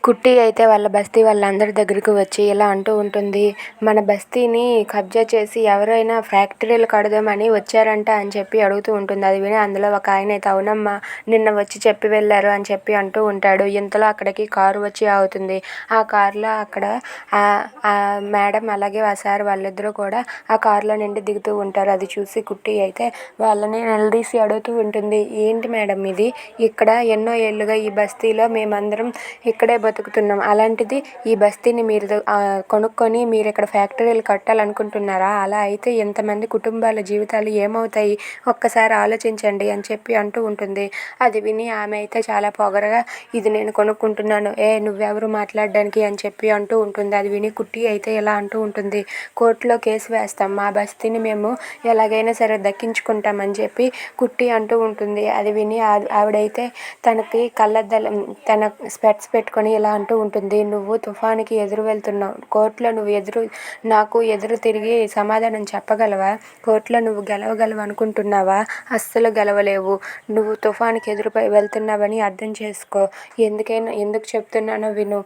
కుట్టి అయితే వాళ్ళ బస్తీ వాళ్ళందరి దగ్గరికి వచ్చి ఇలా అంటూ ఉంటుంది. మన బస్తీని కబ్జా చేసి ఎవరైనా ఫ్యాక్టరీలు కడదామని వచ్చారంట అని చెప్పి అడుగుతూ ఉంటుంది. అది విని అందులో ఒక ఆయన అయితే అవునమ్మా నిన్న వచ్చి చెప్పి వెళ్ళారు అని చెప్పి అంటూ ఉంటాడు. ఇంతలో అక్కడికి కారు వచ్చి ఆగుతుంది. ఆ కారులో అక్కడ మేడం అలాగే ఆ సార్ వాళ్ళిద్దరూ కూడా ఆ కారులో నుండి దిగుతూ ఉంటారు. అది చూసి కుట్టి అయితే వాళ్ళని నిలదీసి అడుగుతూ ఉంటుంది. ఏంటి మేడం ఇది, ఇక్కడ ఎన్నో ఏళ్ళుగా ఈ బస్తీలో మేమందరం ఇక్కడే బతుకుతున్నాం. అలాంటిది ఈ బస్తీని మీరు కొనుక్కొని మీరు ఇక్కడ ఫ్యాక్టరీలు కట్టాలనుకుంటున్నారా? అలా అయితే ఎంతమంది కుటుంబాల జీవితాలు ఏమవుతాయి? ఒక్కసారి ఆలోచించండి అని చెప్పి అంటూ ఉంటుంది. అది విని ఆమె అయితే చాలా పొగరగా ఇది నేను కొనుక్కుంటున్నాను, నువ్వెవరు మాట్లాడడానికి అని చెప్పి అంటూ ఉంటుంది. అది విని కుట్టి అయితే ఇలా అంటూ ఉంటుంది. కోర్టులో కేసు వేస్తాం, మా బస్తీని మేము ఎలాగైనా సరే దక్కించుకుంటామని చెప్పి కుట్టి అంటూ ఉంటుంది. అది విని ఆవిడైతే తనకి కళ్ళద్దాలు తన స్పెట్స్ పెట్టుకొని ఇలా అంటూ ఉంటుంది. నువ్వు తుఫానికి ఎదురు వెళ్తున్నావు, కోర్టులో నువ్వు నాకు ఎదురు తిరిగి సమాధానం చెప్పగలవా? కోర్టులో నువ్వు గెలవగలవు అనుకుంటున్నావా? అస్సలు గెలవలేవు. నువ్వు తుఫానికి ఎదురుపై వెళ్తున్నావని అర్థం చేసుకో. ఎందుకు చెప్తున్నానో విను.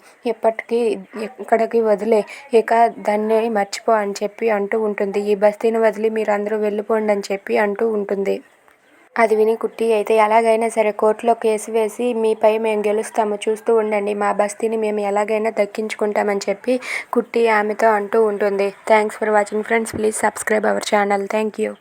ఇక్కడికి వదిలే, ఇక దాన్ని మర్చిపో అని చెప్పి అంటూ ఉంటుంది. ఈ బస్తీని వదిలి మీరు అందరూ వెళ్ళిపోండి అని చెప్పి అంటూ ఉంటుంది. అది విని కుట్టి అయితే ఎలాగైనా సరే కోర్టులో కేసు వేసి మీపై మేము గెలుస్తాము, చూస్తూ ఉండండి, మా బస్తీని మేము ఎలాగైనా దక్కించుకుంటామని చెప్పి కుట్టి ఆమెతో అంటూ ఉంటుంది. Thanks for watching friends. Please subscribe our channel. Thank you.